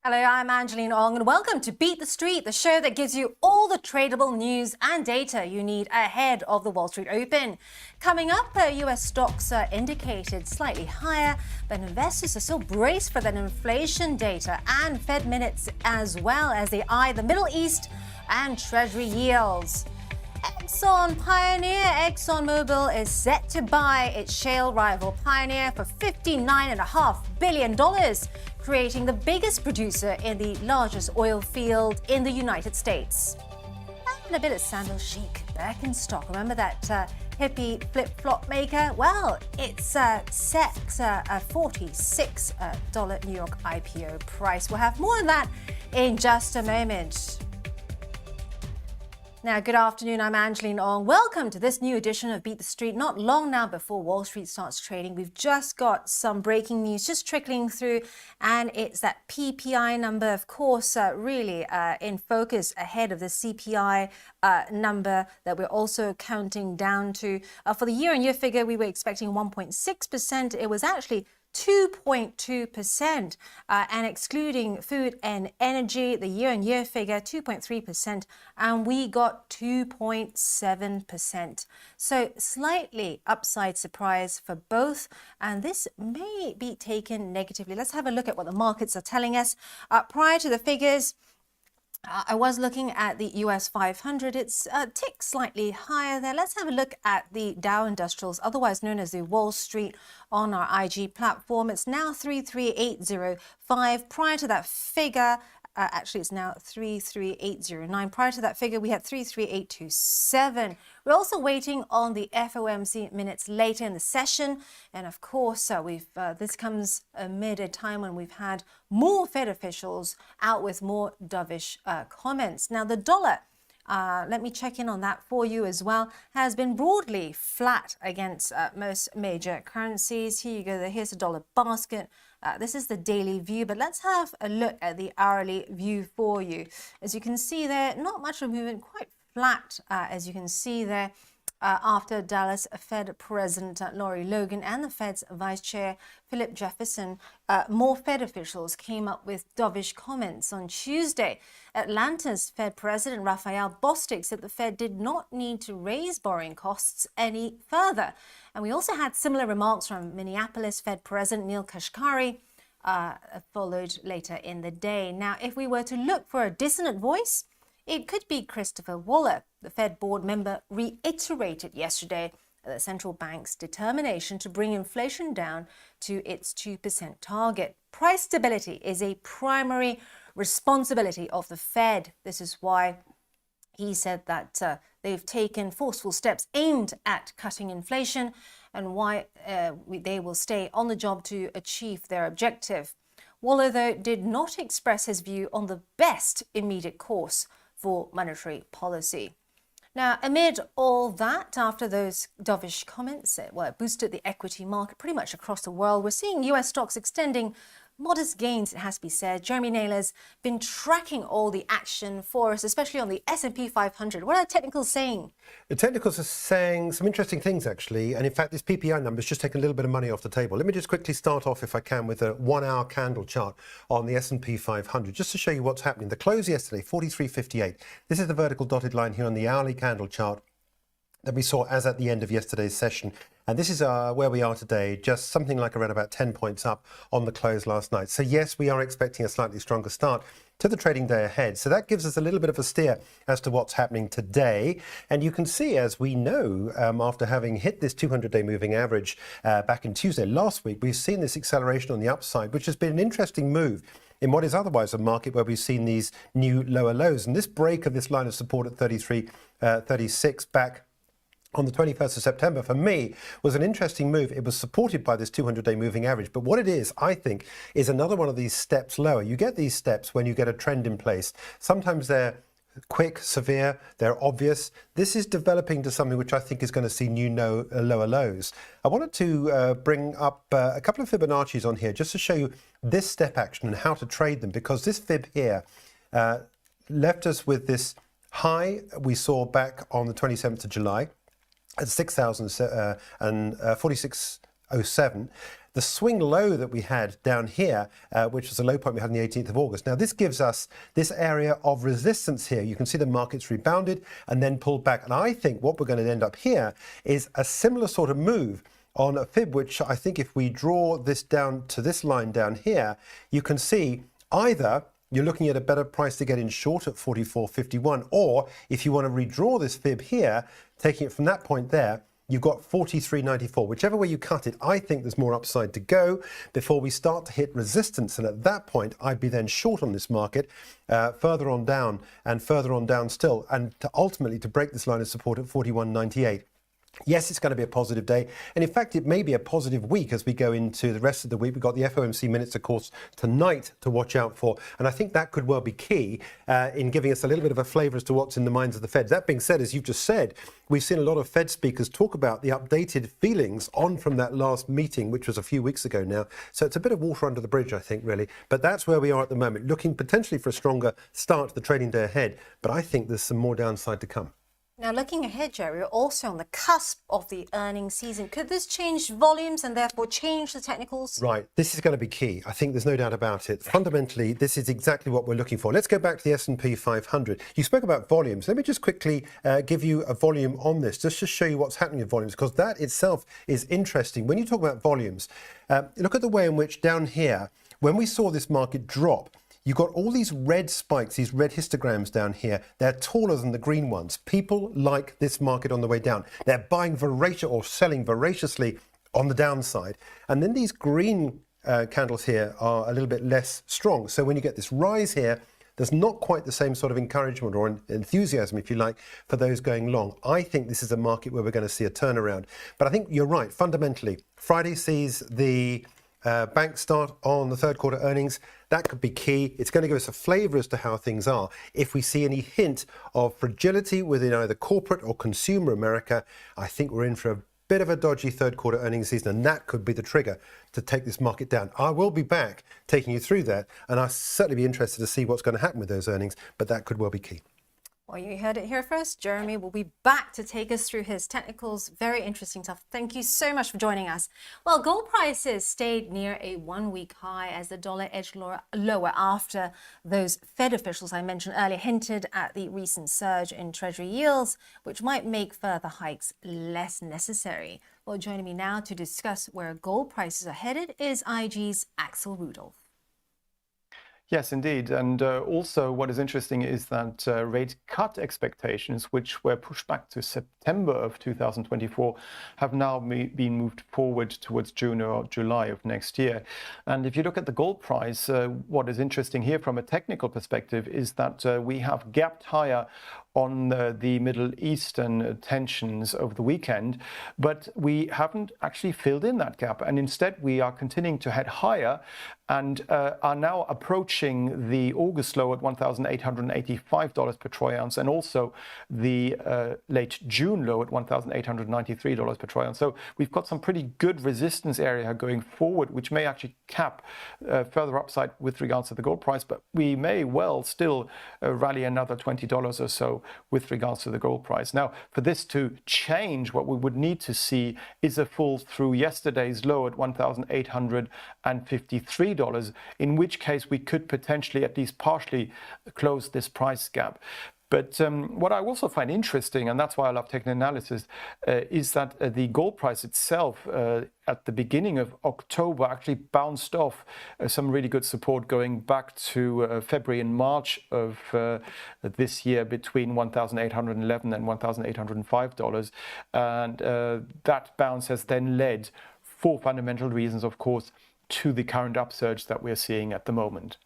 Hello, I'm Angeline Ong and welcome to Beat the Street, the show that gives you all the tradable news and data you need ahead of the Wall Street Open. Coming up, US stocks are indicated slightly higher, but investors are still braced for that inflation data and Fed minutes as well as they eye the Middle East and Treasury yields. ExxonMobil is set to buy its shale rival Pioneer for $59.5 billion, creating the biggest producer in the largest oil field in the United States. And a bit of sandal chic back in stock. Remember that hippie flip-flop maker? Well, it's set a $46 New York IPO price. We'll have more on that in just a moment. Now, good afternoon. I'm Angeline Ong. Welcome to this new edition of Beat the Street. Not long now before Wall Street starts trading, we've just got some breaking news just trickling through, and it's that PPI number, of course, really in focus ahead of the CPI number that we're also counting down to. For the year-on-year figure, we were expecting 1.6%. It was actually 2.2%, and excluding food and energy, the year-on-year figure 2.3%, and we got 2.7%. So slightly upside surprise for both, and this may be taken negatively. Let's have a look at what the markets are telling us. Prior to the figures, I was looking at the US 500. It's ticked slightly higher there. Let's have a look at the Dow Industrials, otherwise known as the Wall Street, on our IG platform. It's now 33805. Prior to that figure, actually it's now 33809. Prior to that figure, we had 33827. We're also waiting on the FOMC minutes later in the session. And of course, this comes amid a time when we've had more Fed officials out with more dovish comments. Now, the dollar, let me check in on that for you as well, has been broadly flat against most major currencies. Here you go. Here's the dollar basket. This is the daily view, but let's have a look at the hourly view for you. As you can see there, not much of movement, quite flat, as you can see there, after Dallas Fed President Lori Logan and the Fed's Vice Chair Philip Jefferson. More Fed officials came up with dovish comments on Tuesday. Atlanta's Fed President Raphael Bostic said the Fed did not need to raise borrowing costs any further. And we also had similar remarks from Minneapolis Fed President Neil Kashkari, followed later in the day. Now, if we were to look for a dissonant voice, it could be Christopher Waller. The Fed board member reiterated yesterday the central bank's determination to bring inflation down to its 2% target. Price stability is a primary responsibility of the Fed. This is why he said that they've taken forceful steps aimed at cutting inflation, and why they will stay on the job to achieve their objective. Waller, though, did not express his view on the best immediate course for monetary policy. Now, amid all that, after those dovish comments, it boosted the equity market pretty much across the world. We're seeing US stocks extending modest gains, it has to be said. Jeremy Naylor's been tracking all the action for us, especially on the S&P 500. What are the technicals saying? The technicals are saying some interesting things, actually. And in fact, this PPI number is just taking a little bit of money off the table. Let me just quickly start off, if I can, with a 1-hour candle chart on the S&P 500, just to show you what's happening. The close yesterday, 43.58. This is the vertical dotted line here on the hourly candle chart that we saw as at the end of yesterday's session. And this is where we are today, just something like around about 10 points up on the close last night. So yes, we are expecting a slightly stronger start to the trading day ahead. So that gives us a little bit of a steer as to what's happening today. And you can see, as we know, after having hit this 200-day moving average back in Tuesday last week, we've seen this acceleration on the upside, which has been an interesting move in what is otherwise a market where we've seen these new lower lows. And this break of this line of support at 33.36 back on the 21st of September, for me, was an interesting move. It was supported by this 200-day moving average. But what it is, I think, is another one of these steps lower. You get these steps when you get a trend in place. Sometimes they're quick, severe, they're obvious. This is developing to something which I think is going to see new lower lows. I wanted to bring up a couple of Fibonacci's on here just to show you this step action and how to trade them, because this fib here left us with this high we saw back on the 27th of July. At 6,046.07. the swing low that we had down here, which was a low point we had on the 18th of August. Now, this gives us this area of resistance here. You can see the market's rebounded and then pulled back. And I think what we're going to end up here is a similar sort of move on a fib, which I think if we draw this down to this line down here, you can see either you're looking at a better price to get in short at 44.51, or if you want to redraw this fib here, taking it from that point there, you've got 43.94. Whichever way you cut it, I think there's more upside to go before we start to hit resistance. And at that point, I'd be then short on this market, further on down and further on down still, and to ultimately to break this line of support at 41.98. Yes, it's going to be a positive day. And in fact, it may be a positive week as we go into the rest of the week. We've got the FOMC minutes, of course, tonight to watch out for. And I think that could well be key in giving us a little bit of a flavour as to what's in the minds of the Fed. That being said, as you've just said, we've seen a lot of Fed speakers talk about the updated feelings on from that last meeting, which was a few weeks ago now. So it's a bit of water under the bridge, I think, really. But that's where we are at the moment, looking potentially for a stronger start to the trading day ahead. But I think there's some more downside to come. Now, looking ahead, Jerry, we're also on the cusp of the earnings season. Could this change volumes and therefore change the technicals? Right. This is going to be key. I think there's no doubt about it. Fundamentally, this is exactly what we're looking for. Let's go back to the S&P 500. You spoke about volumes. Let me just quickly give you a volume on this, just to show you what's happening with volumes, because that itself is interesting. When you talk about volumes, look at the way in which down here, when we saw this market drop, you've got all these red spikes, these red histograms down here. They're taller than the green ones. People like this market on the way down. They're buying voracious or selling voraciously on the downside. And then these green candles here are a little bit less strong. So when you get this rise here, there's not quite the same sort of encouragement or enthusiasm, if you like, for those going long. I think this is a market where we're going to see a turnaround. But I think you're right. Fundamentally, Friday sees the bank start on the third quarter earnings. That could be key. It's going to give us a flavour as to how things are. If we see any hint of fragility within either corporate or consumer America, I think we're in for a bit of a dodgy third quarter earnings season, and that could be the trigger to take this market down. I will be back taking you through that, and I'll certainly be interested to see what's going to happen with those earnings, but that could well be key. Well, you heard it here first. Jeremy will be back to take us through his technicals. Very interesting stuff. Thank you so much for joining us. Well, gold prices stayed near a one-week high as the dollar edged lower after those Fed officials I mentioned earlier hinted at the recent surge in Treasury yields, which might make further hikes less necessary. Well, joining me now to discuss where gold prices are headed is IG's Axel Rudolph. Yes, indeed. And also what is interesting is that rate cut expectations, which were pushed back to September of 2024, have now been moved forward towards June or July of next year. And if you look at the gold price, what is interesting here from a technical perspective is that we have gapped higher on the Middle Eastern tensions over the weekend, but we haven't actually filled in that gap. And instead, we are continuing to head higher and are now approaching the August low at $1,885 per troy ounce, and also the late June low at $1,893 per troy ounce. So we've got some pretty good resistance area going forward, which may actually cap further upside with regards to the gold price, but we may well still rally another $20 or so with regards to the gold price. Now, for this to change, what we would need to see is a fall through yesterday's low at $1,853, in which case we could potentially at least partially close this price gap. But what I also find interesting, and that's why I love technical analysis, is that the gold price itself at the beginning of October actually bounced off some really good support going back to February and March of this year between $1,811 and $1,805. And that bounce has then led, for fundamental reasons, of course, to the current upsurge that we're seeing at the moment.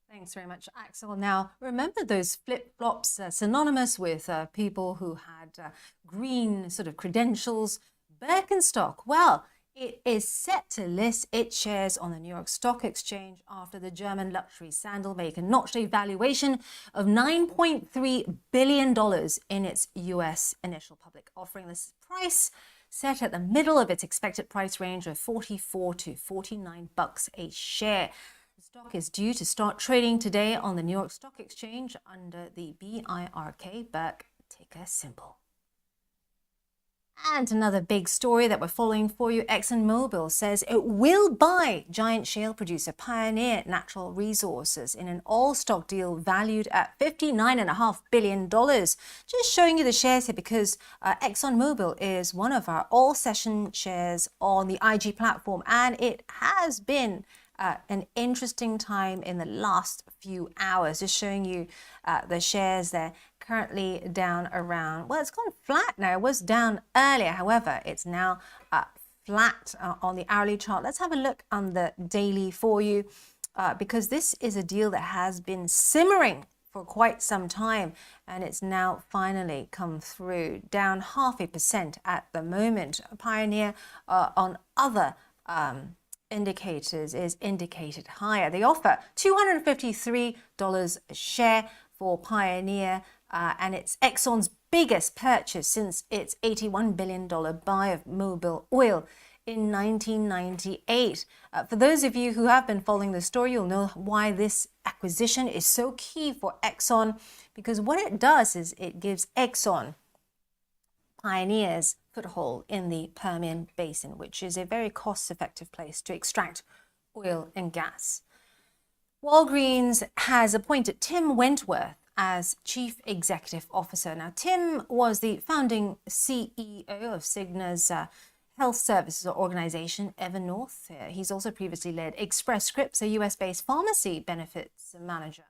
Thanks very much, Axel. Now, remember those flip-flops synonymous with people who had green sort of credentials? Birkenstock, well, it is set to list its shares on the New York Stock Exchange after the German luxury sandal maker notched a valuation of $9.3 billion in its US initial public offering. This price set at the middle of its expected price range of $44 to $49 a share. The stock is due to start trading today on the New York Stock Exchange under the BIRK, ticker symbol. And another big story that we're following for you, ExxonMobil says it will buy giant shale producer Pioneer Natural Resources in an all-stock deal valued at $59.5 billion. Just showing you the shares here because ExxonMobil is one of our all-session shares on the IG platform, and it has been an interesting time in the last few hours. Just showing you the shares there, currently down around, well, it's gone flat now. It was down earlier, however, it's now flat on the hourly chart. Let's have a look on the daily for you because this is a deal that has been simmering for quite some time, and it's now finally come through, down 0.5% at the moment. Pioneer on other indicators is indicated higher. They offer $253 a share for Pioneer, and it's Exxon's biggest purchase since its $81 billion buy of Mobil Oil in 1998. For those of you who have been following the story, you'll know why this acquisition is so key for Exxon, because what it does is it gives Exxon Pioneer's foothold in the Permian Basin, which is a very cost-effective place to extract oil and gas. Walgreens has appointed Tim Wentworth as Chief Executive Officer. Now, Tim was the founding CEO of Cigna's health services organization, Evernorth. He's also previously led Express Scripts, a US-based pharmacy benefits manager.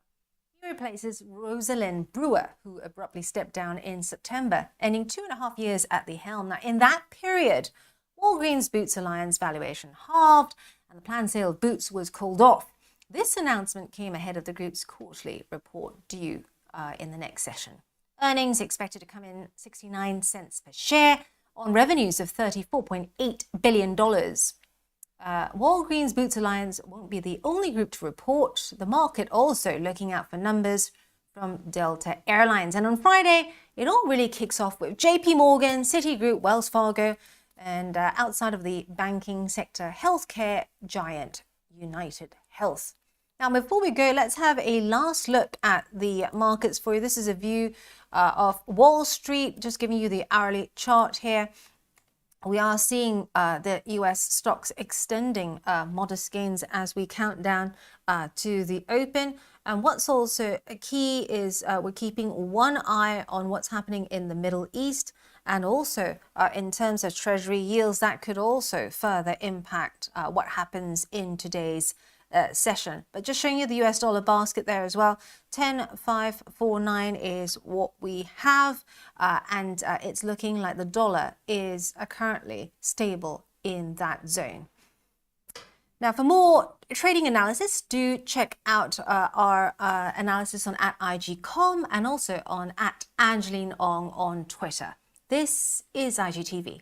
He replaces Rosalind Brewer, who abruptly stepped down in September, ending 2.5 years at the helm. Now, in that period, Walgreens Boots Alliance valuation halved, and the planned sale of Boots was called off. This announcement came ahead of the group's quarterly report due in the next session. Earnings expected to come in 69 cents per share on revenues of $34.8 billion. Walgreens Boots Alliance won't be the only group to report. The market also looking out for numbers from Delta Airlines. And on Friday, it all really kicks off with JP Morgan, Citigroup, Wells Fargo, and outside of the banking sector, healthcare giant United Health. Now, before we go, let's have a last look at the markets for you. This is a view of Wall Street, just giving you the hourly chart here. We are seeing the US stocks extending modest gains as we count down to the open. And what's also a key is we're keeping one eye on what's happening in the Middle East, and also in terms of treasury yields, that could also further impact what happens in today's session. But just showing you the US dollar basket there as well. 10.549 is what we have, and it's looking like the dollar is currently stable in that zone. Now, for more trading analysis, do check out our analysis on @IG.com and also on @Angeline Ong on Twitter. This is IGTV.